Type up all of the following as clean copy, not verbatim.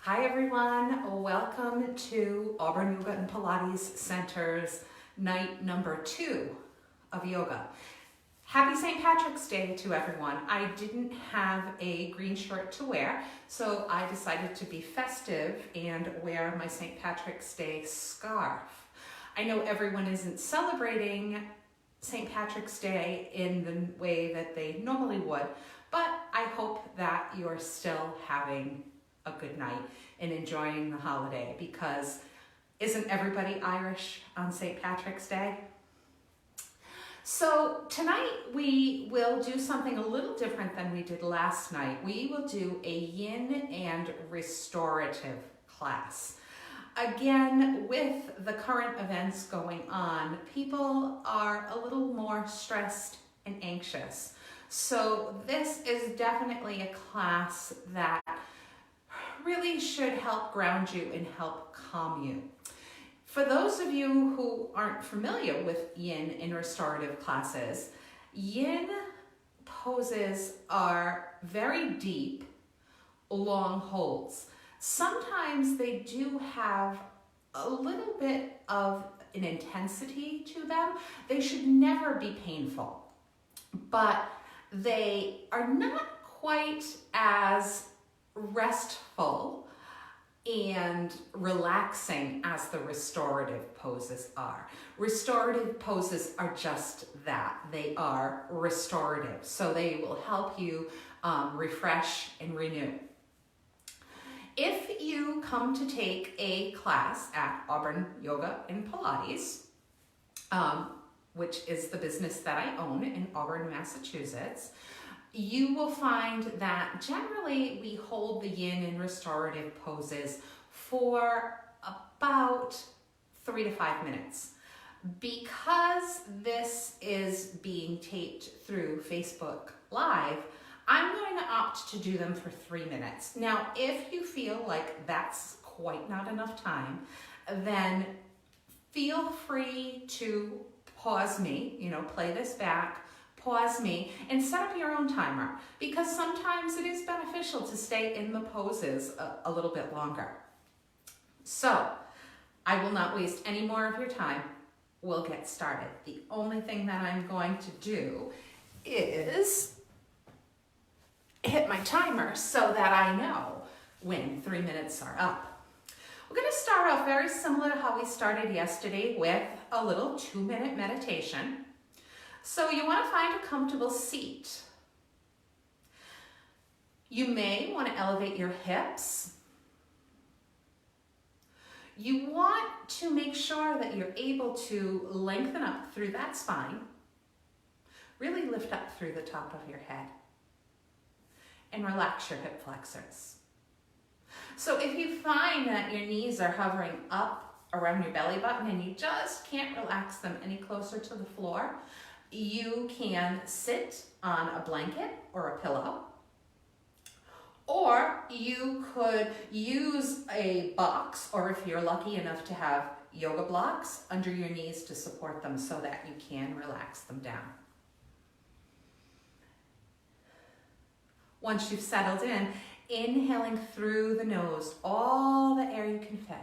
Hi everyone, welcome to Auburn Yoga and Pilates Center's night number 2 of yoga. Happy St. Patrick's Day to everyone. I didn't have a green shirt to wear, so I decided to be festive and wear my St. Patrick's Day scarf. I know everyone isn't celebrating St. Patrick's Day in the way that they normally would, but I hope that you're still having a good night and enjoying the holiday, because isn't everybody Irish on St. Patrick's Day? So tonight we will do something a little different than we did last night. We will do a yin and restorative class. Again, with the current events going on, people are a little more stressed and anxious. So this is definitely a class that really should help ground you and help calm you. For those of you who aren't familiar with yin and restorative classes, yin poses are very deep, long holds. Sometimes they do have a little bit of an intensity to them. They should never be painful, but they are not quite as restful and relaxing as the restorative poses are. Restorative poses are just that. They are restorative, so they will help you refresh and renew. If you come to take a class at Auburn Yoga and Pilates, which is the business that I own in Auburn, Massachusetts, you will find that generally we hold the yin and restorative poses for about 3 to 5 minutes. Because this is being taped through Facebook Live, I'm going to opt to do them for 3 minutes. Now, if you feel like that's quite not enough time, then feel free to pause me, play this back, pause me, and set up your own timer, because sometimes it is beneficial to stay in the poses a little bit longer. So, I will not waste any more of your time. We'll get started. The only thing that I'm going to do is hit my timer so that I know when 3 minutes are up. We're going to start off very similar to how we started yesterday with a little 2-minute meditation. So you want to find a comfortable seat. You may want to elevate your hips. You want to make sure that you're able to lengthen up through that spine. Really lift up through the top of your head. And relax your hip flexors. So if you find that your knees are hovering up around your belly button and you just can't relax them any closer to the floor, you can sit on a blanket or a pillow, or you could use a box, or if you're lucky enough to have yoga blocks under your knees to support them so that you can relax them down. Once you've settled in, inhaling through the nose, all the air you can fit.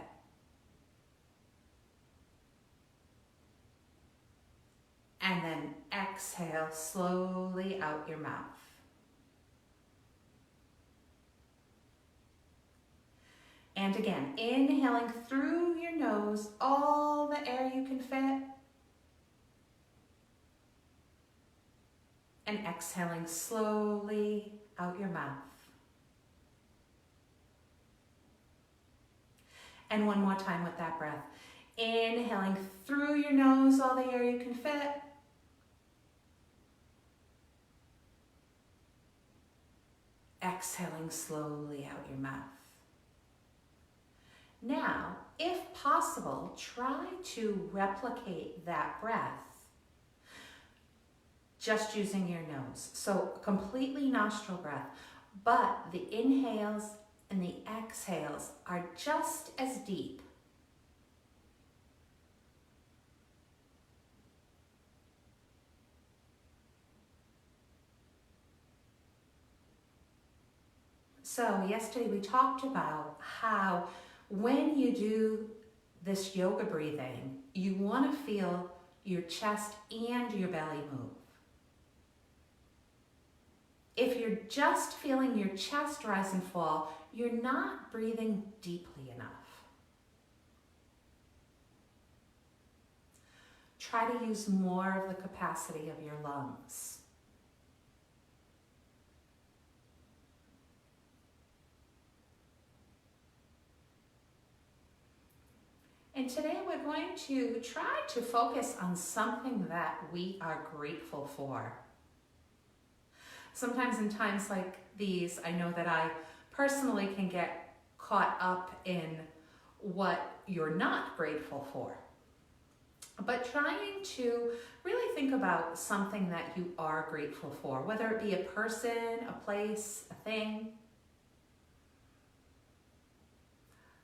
And then exhale slowly out your mouth. And again, inhaling through your nose, all the air you can fit. And exhaling slowly out your mouth. And one more time with that breath. Inhaling through your nose, all the air you can fit. Exhaling slowly out your mouth. Now, if possible, try to replicate that breath just using your nose. So completely nostril breath, but the inhales and the exhales are just as deep. So yesterday we talked about how when you do this yoga breathing, you want to feel your chest and your belly move. If you're just feeling your chest rise and fall, you're not breathing deeply enough. Try to use more of the capacity of your lungs. And today we're going to try to focus on something that we are grateful for. Sometimes in times like these, I know that I personally can get caught up in what you're not grateful for. But trying to really think about something that you are grateful for, whether it be a person, a place, a thing.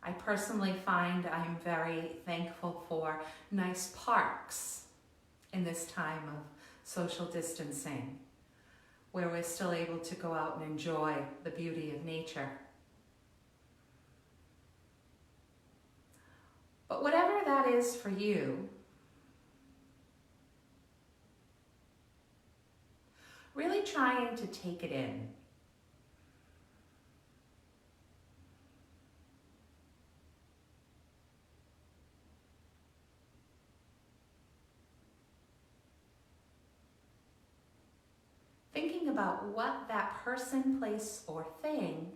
I personally find I'm very thankful for nice parks in this time of social distancing, where we're still able to go out and enjoy the beauty of nature. But whatever that is for you, really trying to take it in. Thinking about what that person, place, or thing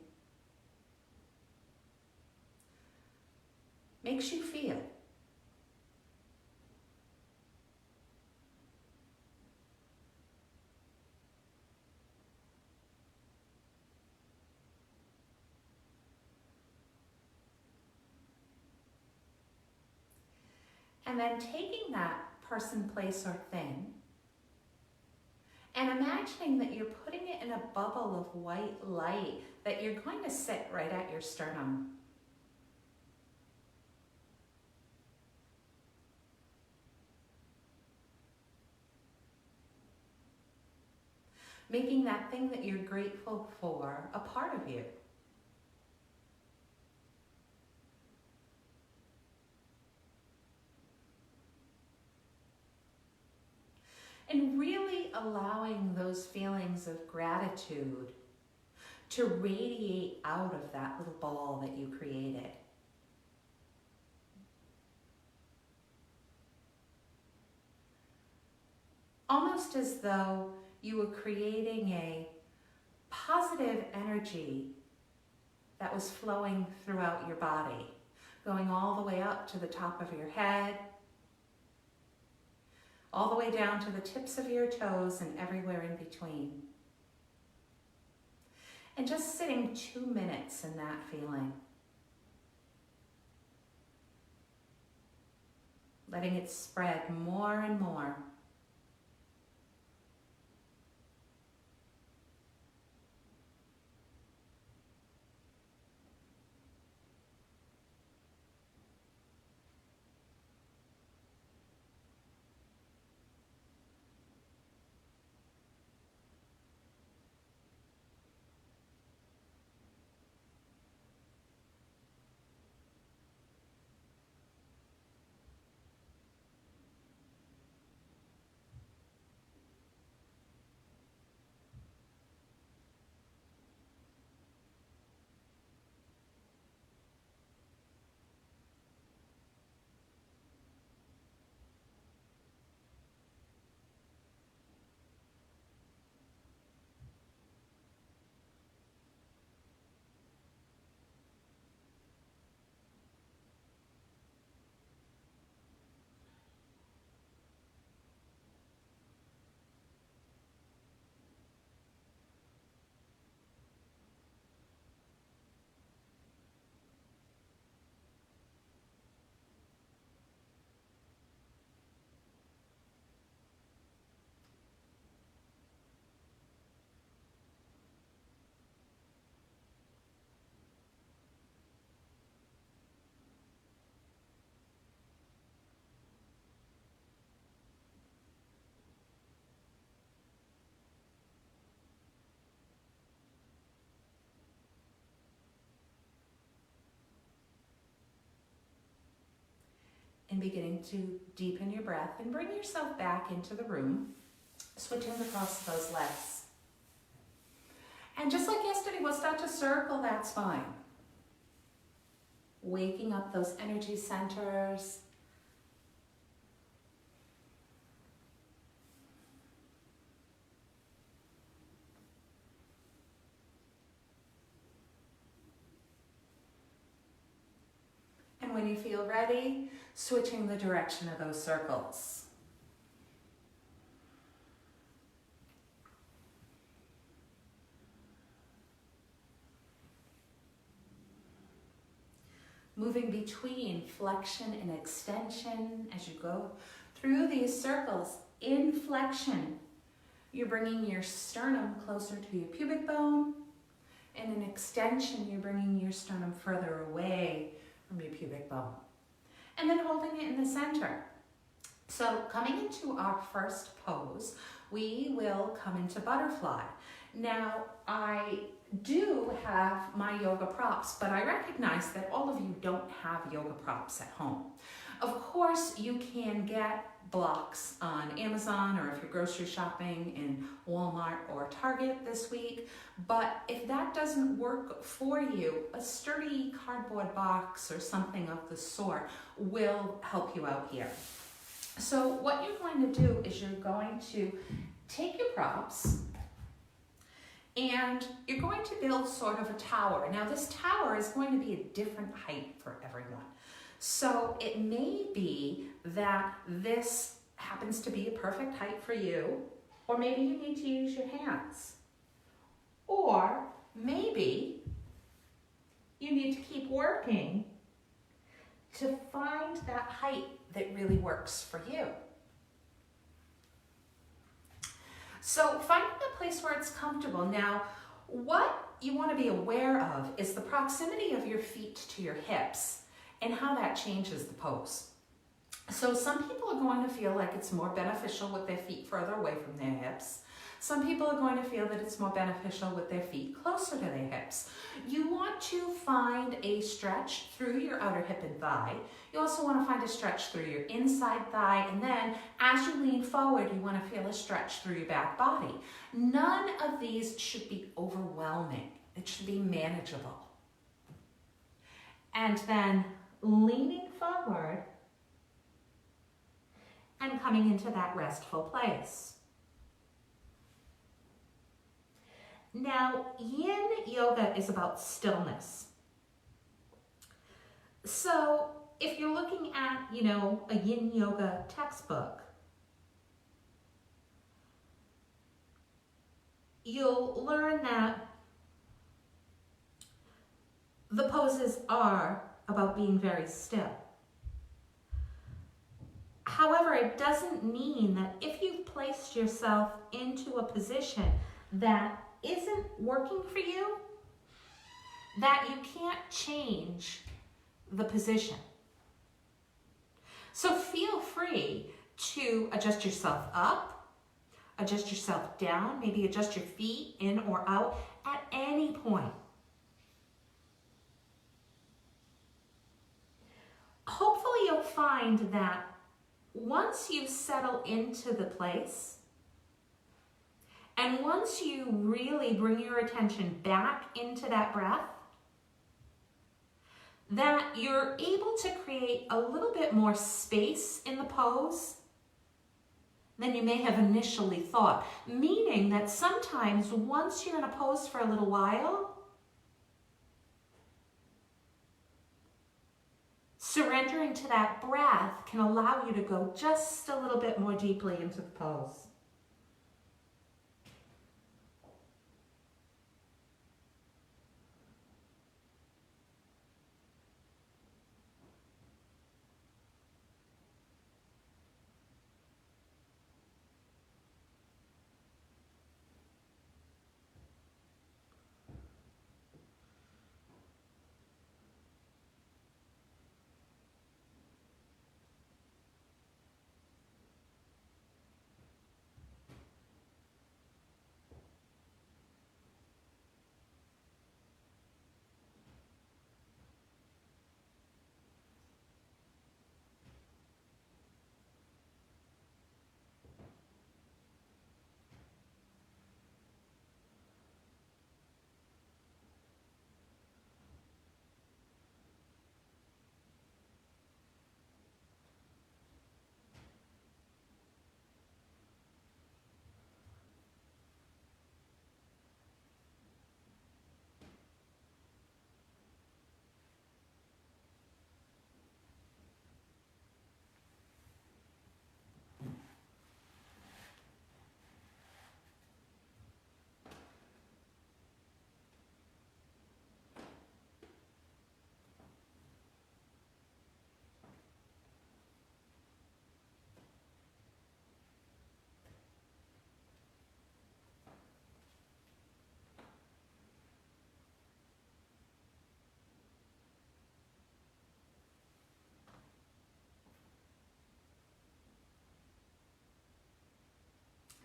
makes you feel. And then taking that person, place, or thing and imagining that you're putting it in a bubble of white light that you're going to sit right at your sternum. Making that thing that you're grateful for a part of you. And really allowing those feelings of gratitude to radiate out of that little ball that you created. Almost as though you were creating a positive energy that was flowing throughout your body, going all the way up to the top of your head, all the way down to the tips of your toes and everywhere in between. And just sitting 2 minutes in that feeling. Letting it spread more and more. and beginning to deepen your breath and bring yourself back into the room, switching across those legs. And just like yesterday, we'll start to circle that spine, waking up those energy centers. And when you feel ready, switching the direction of those circles. Moving between flexion and extension as you go through these circles. In flexion, you're bringing your sternum closer to your pubic bone. And in extension, you're bringing your sternum further away from your pubic bone. And then holding it in the center. So coming into our first pose, we will come into butterfly. Now, I do have my yoga props, but I recognize that all of you don't have yoga props at home. Of course, you can get blocks on Amazon, or if you're grocery shopping in Walmart or Target this week. But if that doesn't work for you, a sturdy cardboard box or something of the sort will help you out here. So what you're going to do is you're going to take your props and you're going to build sort of a tower. Now this tower is going to be a different height for everyone. So it may be that this happens to be a perfect height for you, or maybe you need to use your hands. Or maybe you need to keep working to find that height that really works for you. So finding a place where it's comfortable. Now, what you want to be aware of is the proximity of your feet to your hips and how that changes the pose. So some people are going to feel like it's more beneficial with their feet further away from their hips. Some people are going to feel that it's more beneficial with their feet closer to their hips. You want to find a stretch through your outer hip and thigh. You also want to find a stretch through your inside thigh, and then as you lean forward, you want to feel a stretch through your back body. None of these should be overwhelming. It should be manageable. And then leaning forward and coming into that restful place. Now, yin yoga is about stillness. So if you're looking at, a yin yoga textbook, you'll learn that the poses are about being very still. However, it doesn't mean that if you've placed yourself into a position that isn't working for you, that you can't change the position. So feel free to adjust yourself up, adjust yourself down, maybe adjust your feet in or out at any point. Hopefully you'll find that once you settle into the place, and once you really bring your attention back into that breath, that you're able to create a little bit more space in the pose than you may have initially thought. Meaning that sometimes once you're in a pose for a little while, surrendering to that breath can allow you to go just a little bit more deeply into the pose.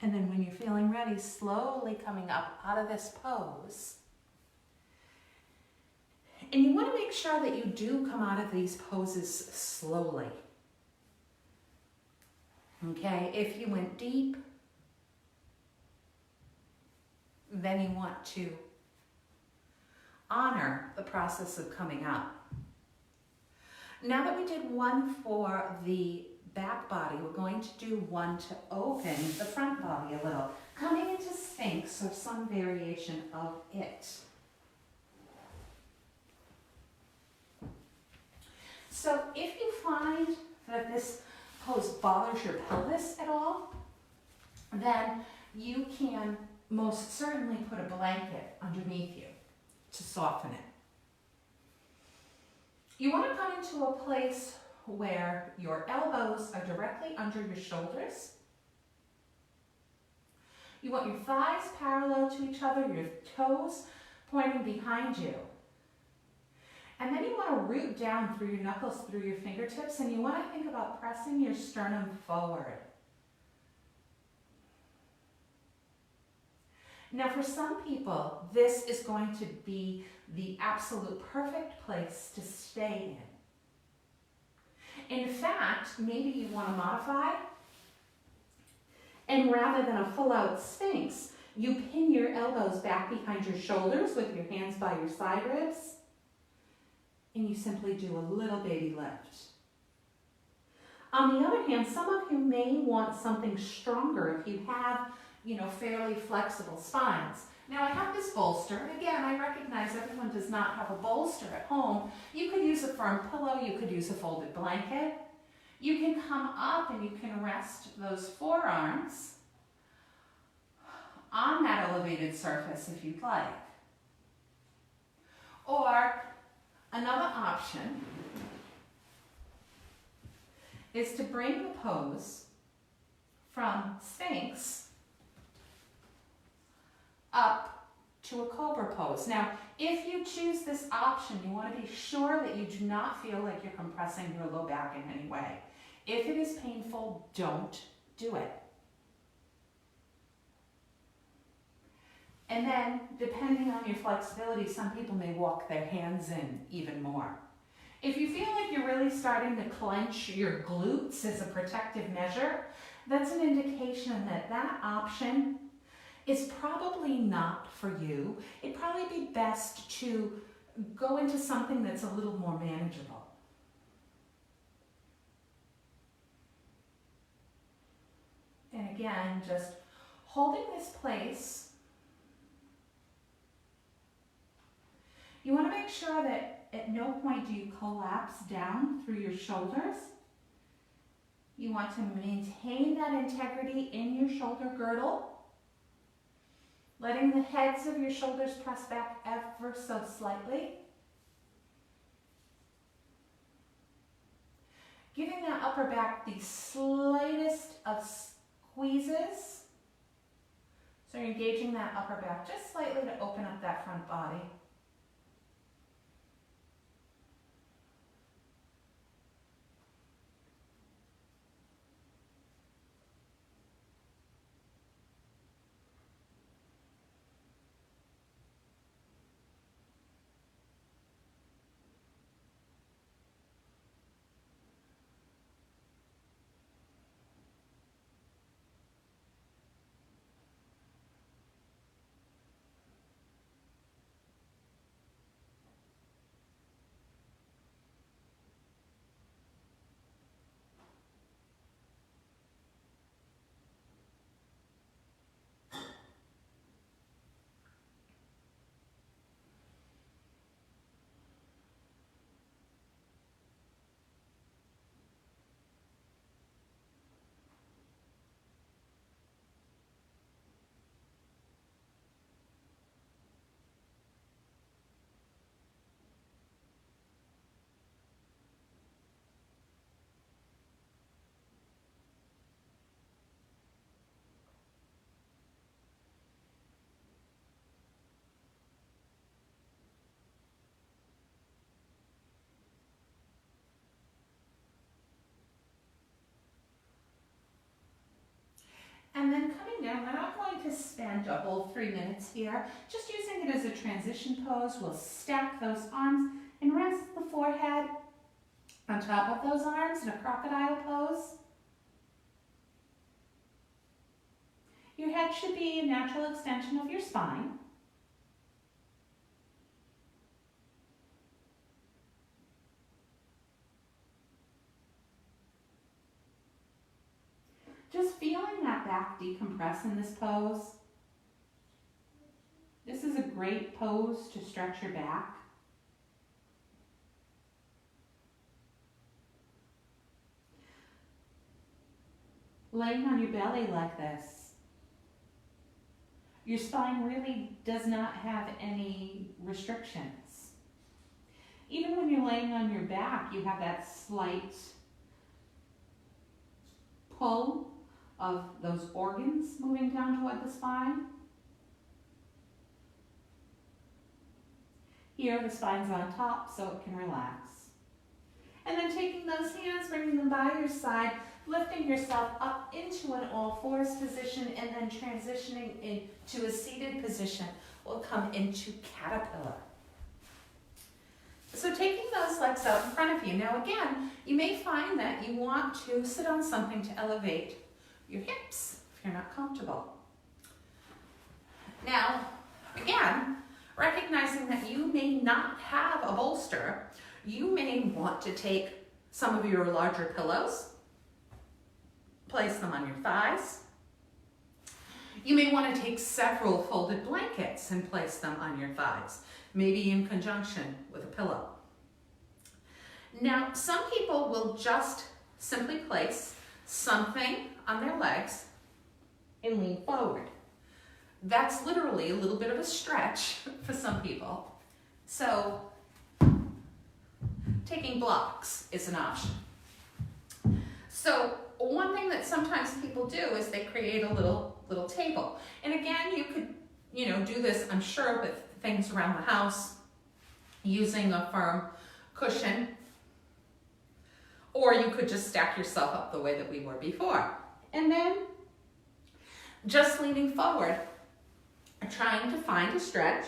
And then when you're feeling ready, slowly coming up out of this pose. And you want to make sure that you do come out of these poses slowly. Okay, if you went deep, then you want to honor the process of coming up. Now that we did one for the back body, we're going to do one to open the front body a little, coming into Sphinx or some variation of it. So if you find that this pose bothers your pelvis at all, then you can most certainly put a blanket underneath you to soften it. You want to come into a place where your elbows are directly under your shoulders. You want your thighs parallel to each other, your toes pointing behind you. And then you want to root down through your knuckles, through your fingertips, and you want to think about pressing your sternum forward. Now for some people, this is going to be the absolute perfect place to stay in. In fact, maybe you want to modify, and rather than a full-out Sphinx, you pin your elbows back behind your shoulders with your hands by your side ribs, and you simply do a little baby lift. On the other hand, some of you may want something stronger if you have, fairly flexible spines. Now I have this bolster, and again, I recognize everyone does not have a bolster at home. You could use a firm pillow, you could use a folded blanket. You can come up and you can rest those forearms on that elevated surface if you'd like. Or another option is to bring the pose from Sphinx up to a cobra pose. Now, if you choose this option, you want to be sure that you do not feel like you're compressing your low back in any way. If it is painful, don't do it. And then, depending on your flexibility, some people may walk their hands in even more. If you feel like you're really starting to clench your glutes as a protective measure, that's an indication that that option is probably not for you. It'd probably be best to go into something that's a little more manageable. And again, just holding this place. You want to make sure that at no point do you collapse down through your shoulders. You want to maintain that integrity in your shoulder girdle, letting the heads of your shoulders press back ever so slightly. Giving that upper back the slightest of squeezes. So you're engaging that upper back just slightly to open up that front body. to spend a whole 3 minutes here just using it as a transition pose. We'll stack those arms and rest the forehead on top of those arms in a crocodile pose. Your head should be a natural extension of your spine. Just feeling that back decompress in this pose. This is a great pose to stretch your back. Laying on your belly like this, your spine really does not have any restrictions. Even when you're laying on your back, you have that slight pull of those organs moving down toward the spine. Here, the spine's on top, so it can relax. And then taking those hands, bringing them by your side, lifting yourself up into an all-fours position, and then transitioning into a seated position. We'll come into caterpillar. So taking those legs out in front of you. Now again, you may find that you want to sit on something to elevate your hips if you're not comfortable. Now, again, recognizing that you may not have a bolster, you may want to take some of your larger pillows, place them on your thighs. You may want to take several folded blankets and place them on your thighs, maybe in conjunction with a pillow. Now, some people will just simply place something on their legs and lean forward. That's literally a little bit of a stretch for some people. So, taking blocks is an option. So, one thing that sometimes people do is they create a little table. And again, you could, do this, I'm sure, with things around the house, using a firm cushion, or you could just stack yourself up the way that we were before. And then just leaning forward, trying to find a stretch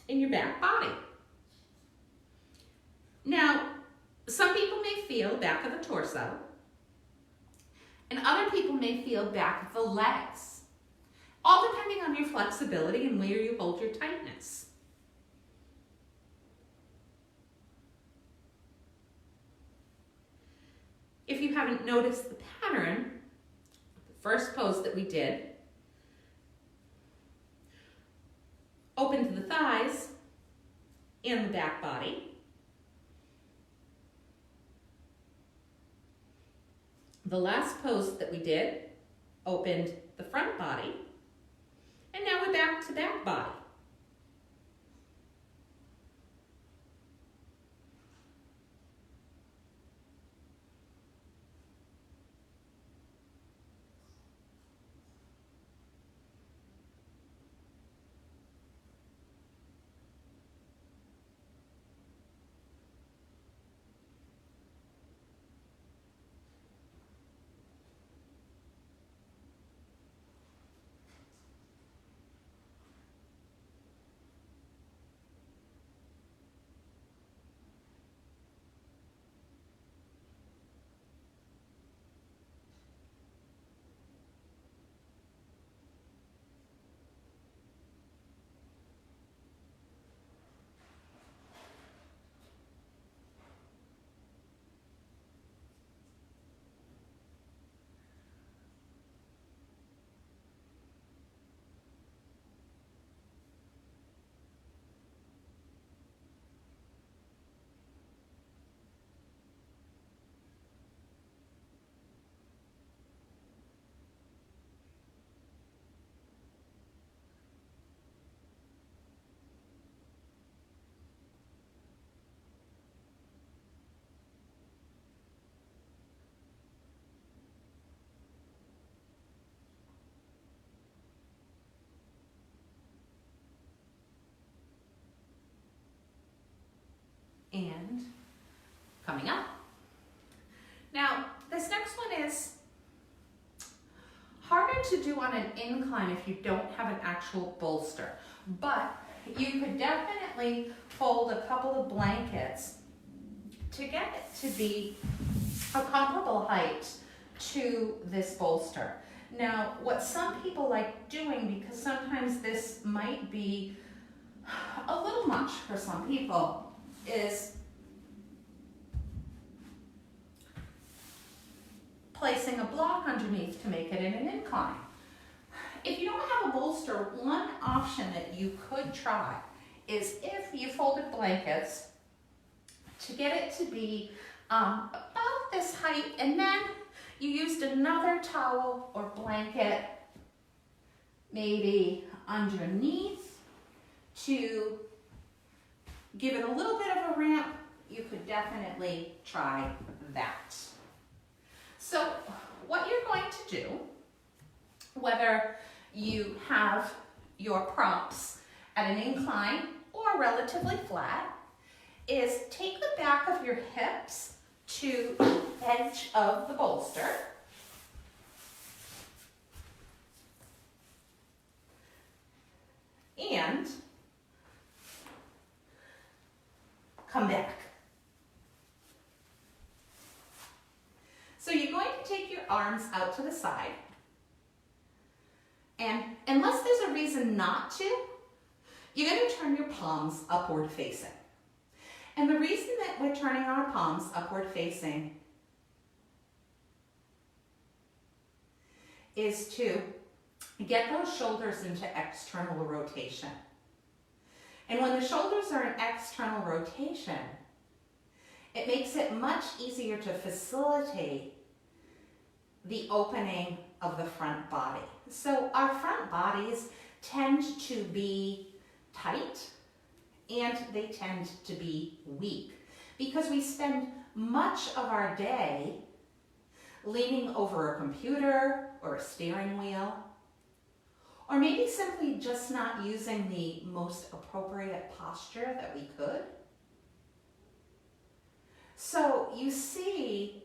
in your back body. Now, some people may feel back of the torso, and other people may feel back of the legs, all depending on your flexibility and where you hold your tightness. If you haven't noticed the pattern, the first pose that we did, open to the thighs and the back body. The last pose that we did opened the front body, and now we're back to back body. And coming up. Now, this next one is harder to to do on an incline if you don't have an actual bolster, but you could definitely fold a couple of blankets to get it to be a comparable height to this bolster. Now, what some people like doing, because sometimes this might be a little much for some people, is placing a block underneath to make it in an incline. If you don't have a bolster, one option that you could try is if you folded blankets to get it to be about this height, and then you used another towel or blanket maybe underneath to give it a little bit of a ramp. You could definitely try that. So what you're going to do, whether you have your props at an incline or relatively flat, is take the back of your hips to the edge of the bolster. And come back. So you're going to take your arms out to the side, and unless there's a reason not to, you're going to turn your palms upward facing. And the reason that we're turning our palms upward facing is to get those shoulders into external rotation. And when the shoulders are in external rotation, it makes it much easier to facilitate the opening of the front body. So our front bodies tend to be tight and they tend to be weak because we spend much of our day leaning over a computer or a steering wheel, or maybe simply just not using the most appropriate posture that we could. So you see,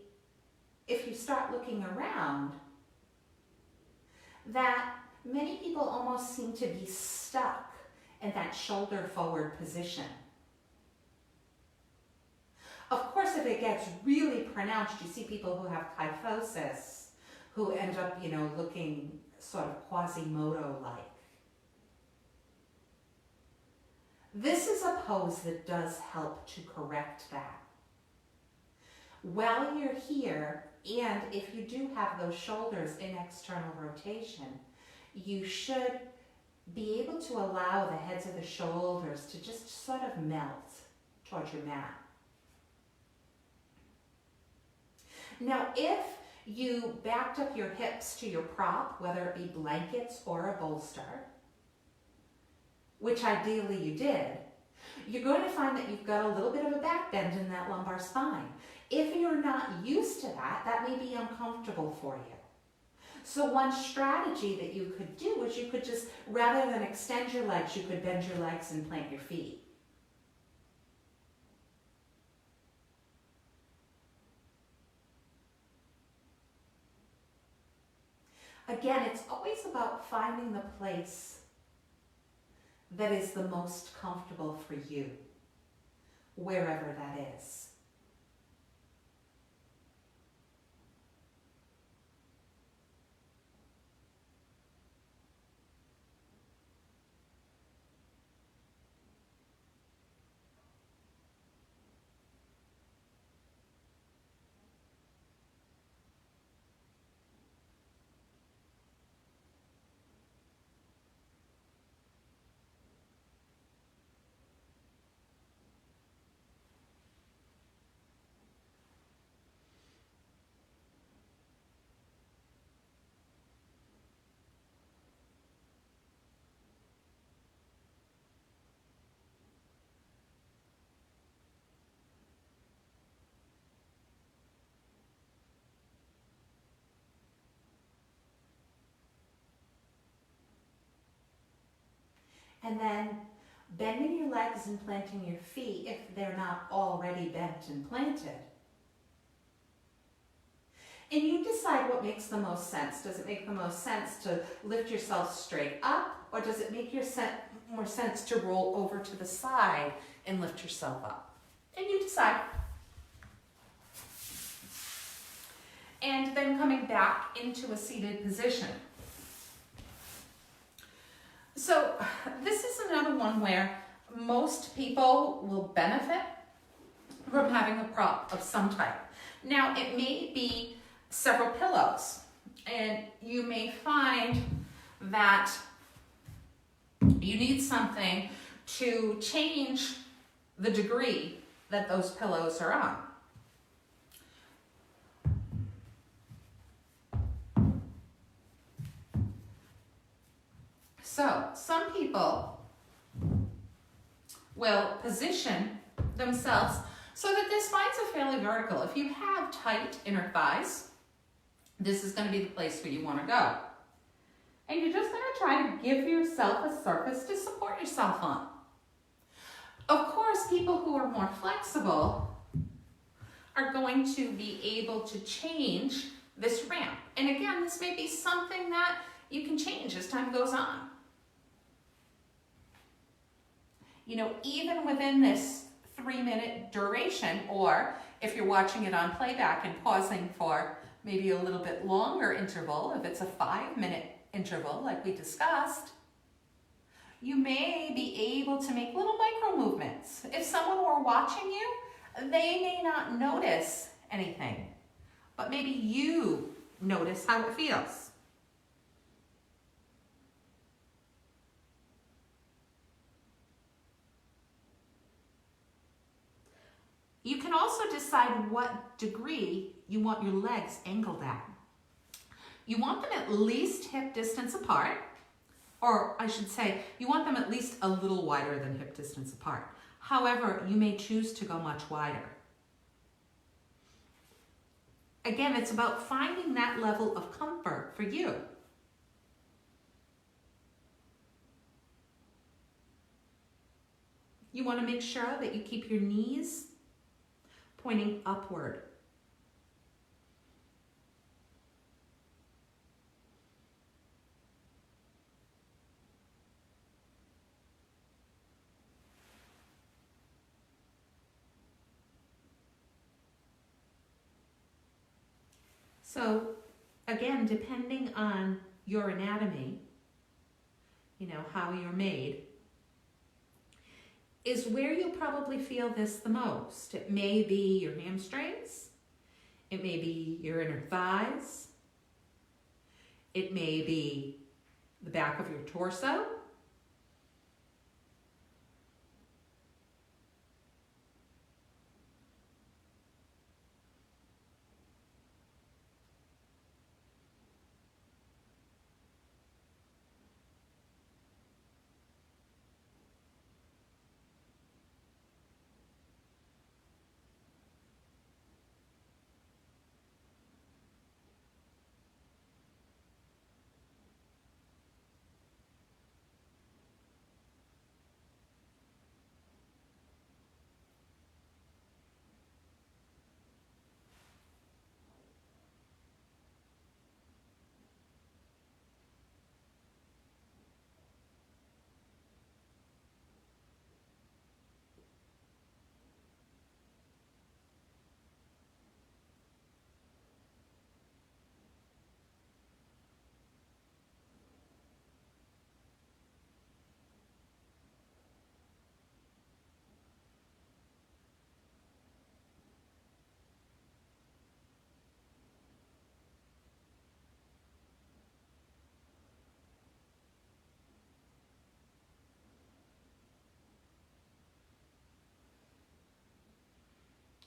if you start looking around, that many people almost seem to be stuck in that shoulder forward position. Of course, if it gets really pronounced, you see people who have kyphosis, who end up, looking sort of Quasimodo-like. This is a pose that does help to correct that. While you're here, and if you do have those shoulders in external rotation, you should be able to allow the heads of the shoulders to just sort of melt towards your mat. Now, if you backed up your hips to your prop, whether it be blankets or a bolster, which ideally you did, you're going to find that you've got a little bit of a back bend in that lumbar spine. If you're not used to that, that may be uncomfortable for you. So one strategy that you could do is you could just, rather than extend your legs, you could bend your legs and plant your feet. Again, it's always about finding the place that is the most comfortable for you, wherever that is. And then bending your legs and planting your feet if they're not already bent and planted. And you decide what makes the most sense. Does it make the most sense to lift yourself straight up, or does it make more sense to roll over to the side and lift yourself up? And you decide. And then coming back into a seated position. So this is another one where most people will benefit from having a prop of some type. Now, it may be several pillows, and you may find that you need something to change the degree that those pillows are on. So, some people will position themselves so that their spines are fairly vertical. If you have tight inner thighs, this is going to be the place where you want to go. And you're just going to try to give yourself a surface to support yourself on. Of course, people who are more flexible are going to be able to change this ramp. And again, this may be something that you can change as time goes on. You know, even within this 3-minute duration, or if you're watching it on playback and pausing for maybe a little bit longer interval, if it's a 5-minute interval like we discussed, you may be able to make little micro movements. If someone were watching you, they may not notice anything, but maybe you notice how it feels. You can also decide what degree you want your legs angled at. You want them at least hip distance apart, or I should say, you want them at least a little wider than hip distance apart. However, you may choose to go much wider. Again, it's about finding that level of comfort for you. You want to make sure that you keep your knees pointing upward. So again, depending on your anatomy, you know, how you're made, is where you'll probably feel this the most. It may be your hamstrings, it may be your inner thighs, it may be the back of your torso,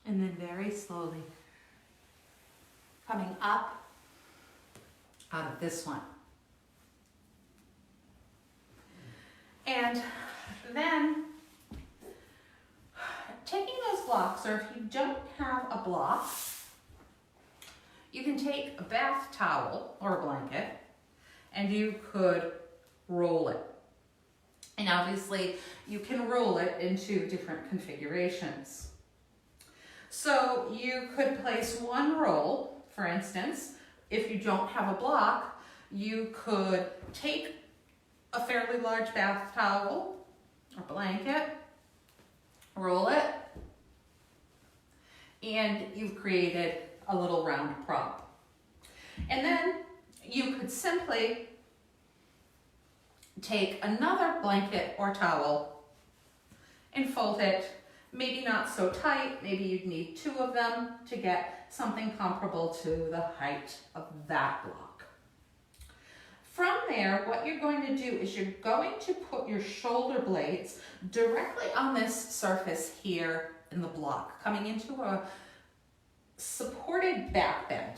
and then very slowly coming up out of this one. And then taking those blocks, or if you don't have a block, you can take a bath towel or a blanket and you could roll it. And obviously you can roll it into different configurations. So you could place one roll for instance, if you don't have a block, you could take a fairly large bath towel or blanket, roll it, and you've created a little round prop. And then you could simply take another blanket or towel and fold it, maybe not so tight, maybe you'd need 2 of them to get something comparable to the height of that block. From there, what you're going to do is you're going to put your shoulder blades directly on this surface here in the block, coming into a supported back bend.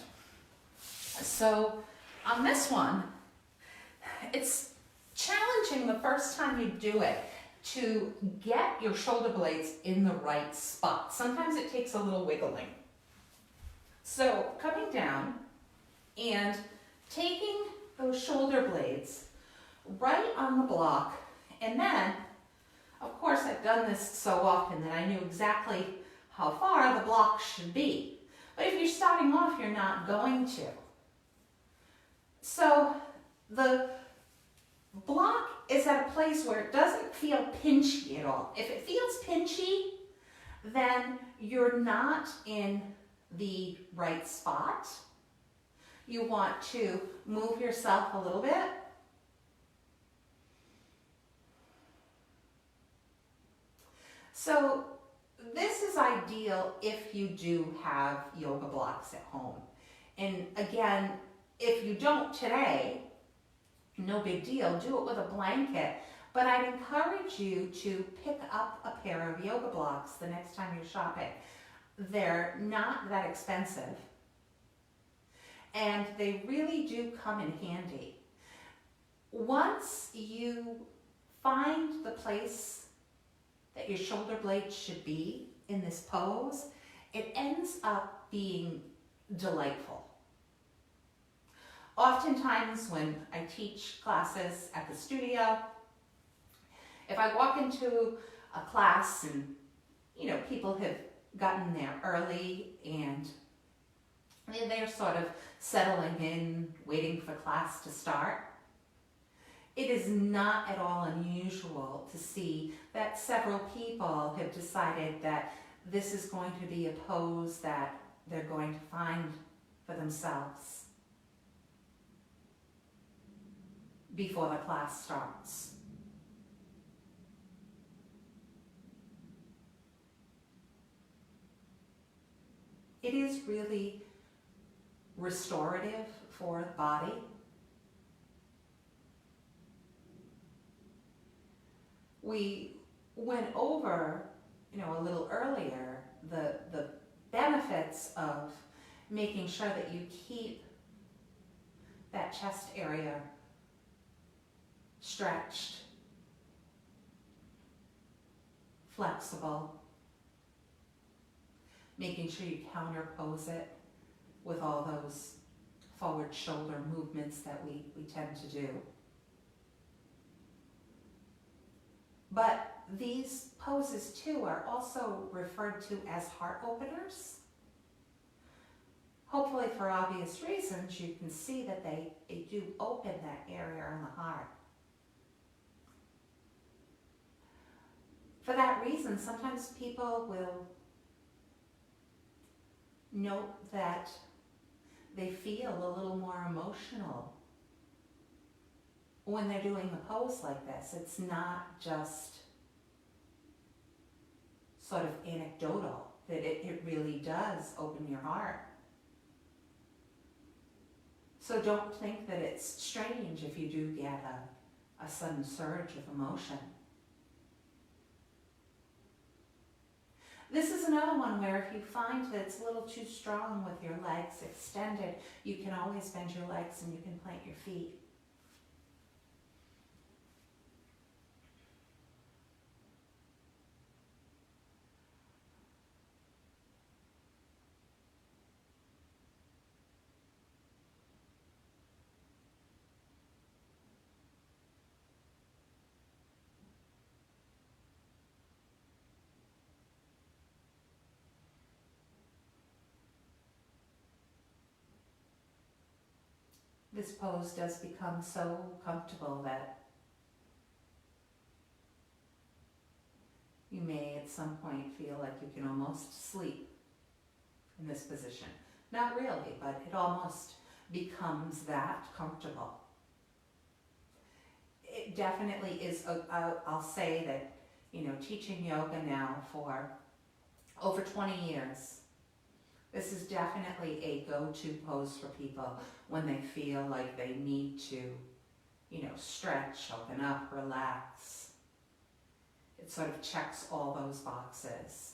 So on this one, it's challenging the first time you do it to get your shoulder blades in the right spot. Sometimes it takes a little wiggling. So coming down and taking those shoulder blades right on the block, and then, of course, I've done this so often that I knew exactly how far the block should be. But if you're starting off, you're not going to. So the block is at a place where it doesn't feel pinchy at all. If it feels pinchy, then you're not in the right spot. You want to move yourself a little bit. So this is ideal if you do have yoga blocks at home. And again, if you don't today, no big deal, do it with a blanket. But I'd encourage you to pick up a pair of yoga blocks the next time you're shopping. They're not that expensive, and they really do come in handy. Once you find the place that your shoulder blades should be in this pose, it ends up being delightful. Oftentimes when I teach classes at the studio, if I walk into a class and, people have gotten there early and they're sort of settling in, waiting for class to start, it is not at all unusual to see that several people have decided that this is going to be a pose that they're going to find for themselves before the class starts. It is really restorative for the body. We went over, a little earlier, the benefits of making sure that you keep that chest area stretched, flexible, making sure you counterpose it with all those forward shoulder movements that we tend to do. But these poses too are also referred to as heart openers. Hopefully for obvious reasons, you can see that they do open that area in the heart. For that reason, sometimes people will note that they feel a little more emotional when they're doing a pose like this. It's not just sort of anecdotal, that it really does open your heart. So don't think that it's strange if you do get a sudden surge of emotion. This is another one where if you find that it's a little too strong with your legs extended, you can always bend your legs and you can plant your feet. this pose does become so comfortable that you may at some point feel like you can almost sleep in this position. Not really, but it almost becomes that comfortable. It definitely is, I'll say that, teaching yoga now for over 20 years, this is definitely a go-to pose for people when they feel like they need to, stretch, open up, relax. It sort of checks all those boxes.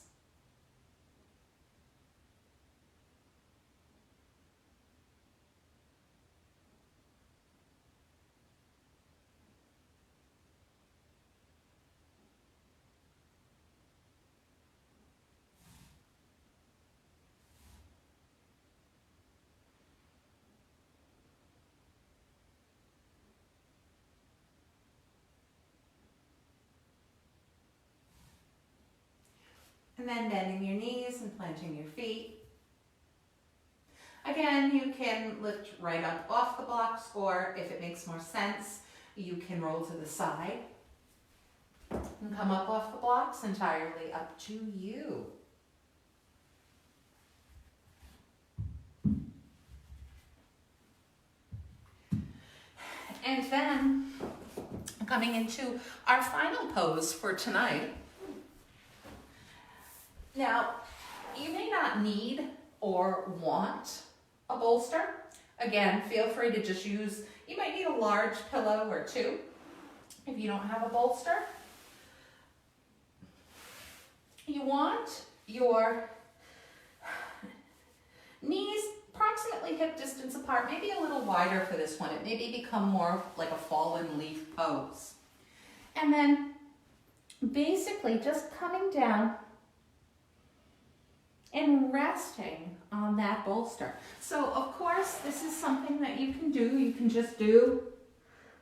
And then bending your knees and planting your feet. Again, you can lift right up off the blocks, or if it makes more sense, you can roll to the side and come up off the blocks, entirely up to you. And then coming into our final pose for tonight. Now, you may not need or want a bolster. Again, feel free to just use, you might need a large pillow or two if you don't have a bolster. You want your knees approximately hip distance apart, maybe a little wider for this one. It may become more like a fallen leaf pose. And then basically just coming down and resting on that bolster. So of course, this is something that you can do. You can just do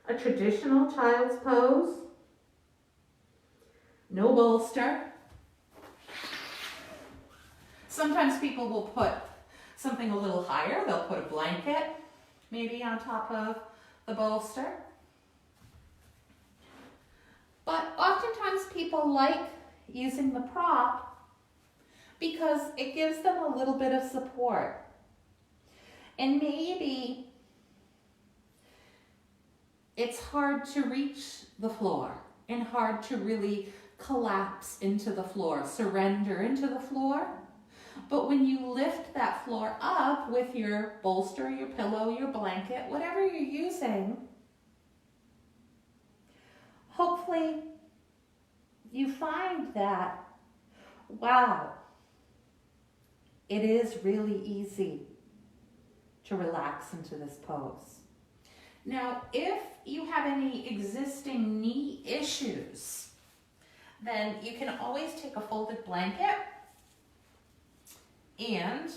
a traditional child's pose. No bolster. Sometimes people will put something a little higher. They'll put a blanket maybe on top of the bolster. But oftentimes people like using the prop because it gives them a little bit of support. And maybe it's hard to reach the floor and hard to really collapse into the floor, surrender into the floor. But when you lift that floor up with your bolster, your pillow, your blanket, whatever you're using, hopefully you find that, wow, it is really easy to relax into this pose. Now, if you have any existing knee issues, then you can always take a folded blanket and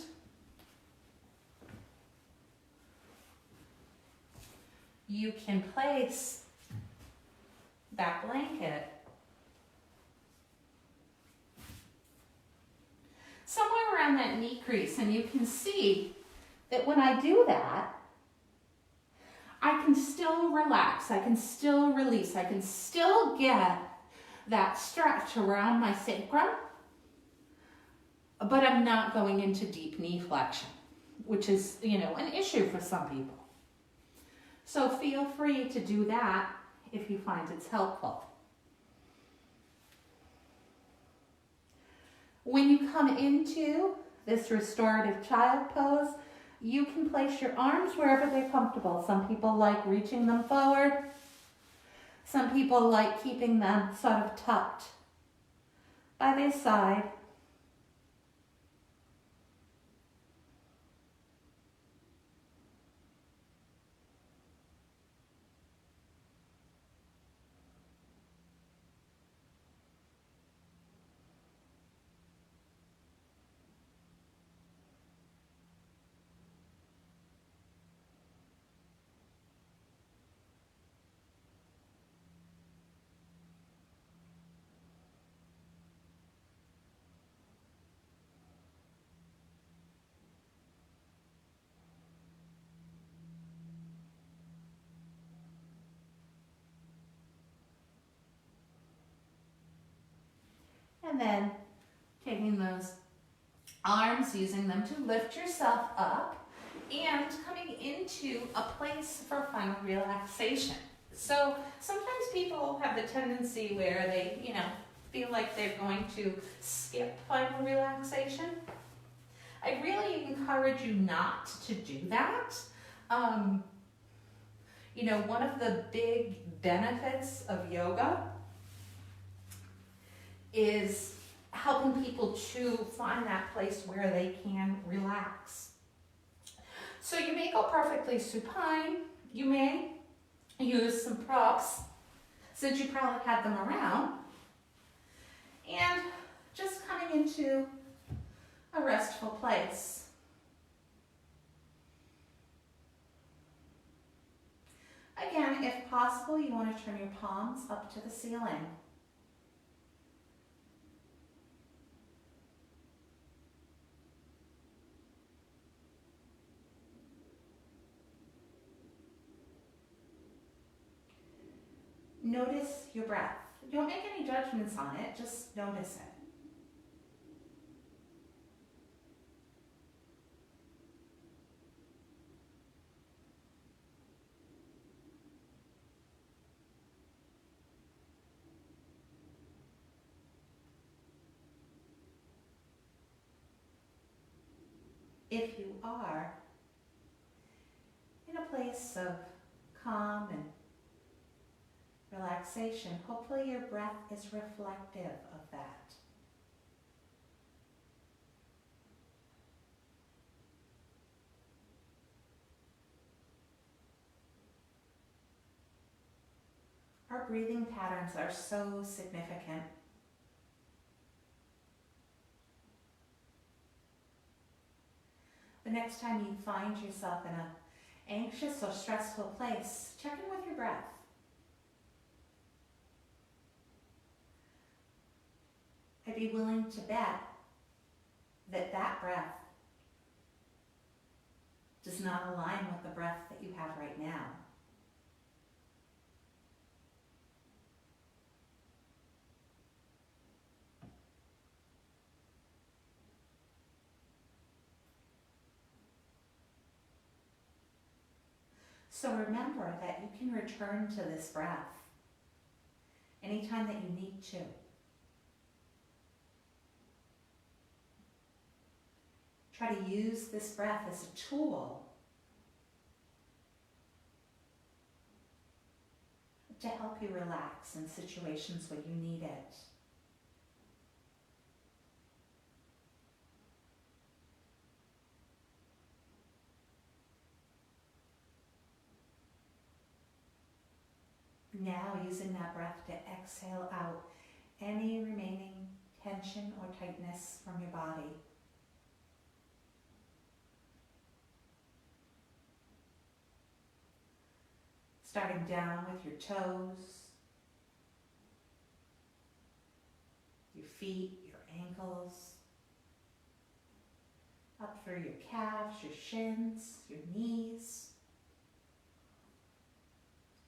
you can place that blanket somewhere around that knee crease, and you can see that when I do that, I can still relax, I can still release, I can still get that stretch around my sacrum, but I'm not going into deep knee flexion, which is, an issue for some people. So feel free to do that if you find it's helpful. When you come into this restorative child pose, you can place your arms wherever they're comfortable. Some people like reaching them forward. Some people like keeping them sort of tucked by their side. And then taking those arms, using them to lift yourself up and coming into a place for final relaxation. So sometimes people have the tendency where they, feel like they're going to skip final relaxation. I really encourage you not to do that. One of the big benefits of yoga is helping people to find that place where they can relax. So you may go perfectly supine. You may use some props, since you probably had them around, and just coming into a restful place. Again, if possible, you want to turn your palms up to the ceiling. Notice your breath. Don't make any judgments on it, just notice it. If you are in a place of calm and relaxation, hopefully your breath is reflective of that. Our breathing patterns are so significant. The next time you find yourself in an anxious or stressful place, check in with your breath. I'd be willing to bet that that breath does not align with the breath that you have right now. So remember that you can return to this breath anytime that you need to. Try to use this breath as a tool to help you relax in situations when you need it. Now, using that breath to exhale out any remaining tension or tightness from your body. Starting down with your toes, your feet, your ankles, up through your calves, your shins, your knees,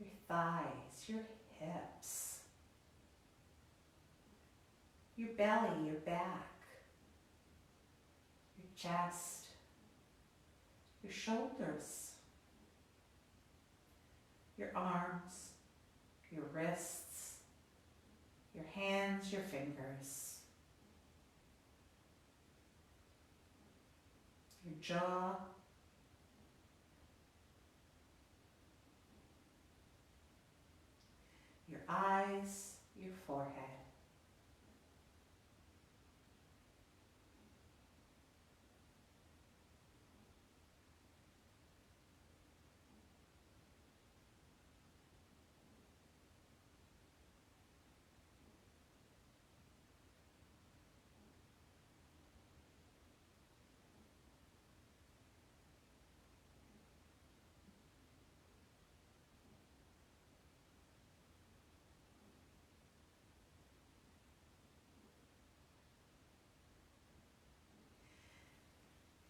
your thighs, your hips, your belly, your back, your chest, your shoulders, your arms, your wrists, your hands, your fingers, your jaw, your eyes, your forehead.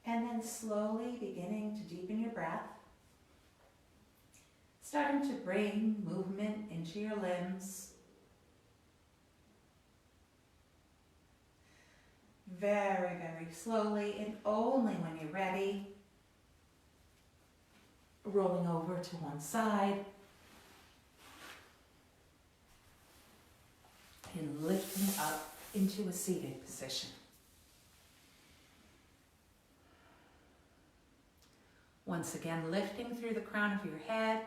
And then slowly beginning to deepen your breath, starting to bring movement into your limbs. very, very slowly, and only when you're ready, rolling over to one side and lifting up into a seated position. Once again, lifting through the crown of your head,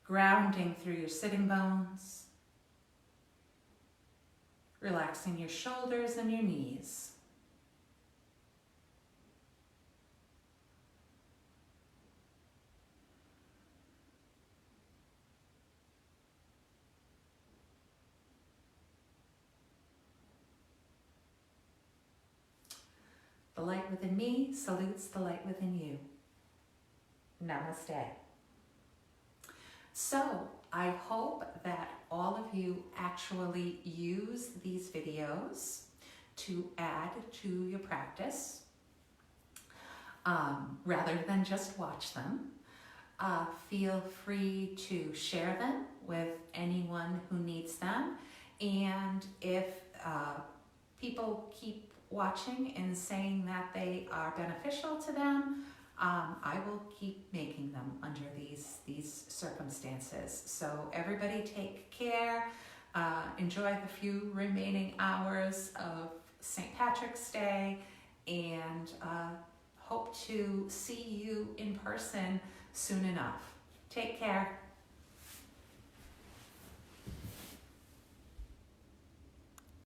grounding through your sitting bones, relaxing your shoulders and your knees. The light within me salutes the light within you. Namaste. So, I hope that all of you actually use these videos to add to your practice, rather than just watch them. Feel free to share them with anyone who needs them. And if people keep watching and saying that they are beneficial to them, I will keep making them under these circumstances. So everybody take care. Enjoy the few remaining hours of St. Patrick's Day, and hope to see you in person soon enough. Take care.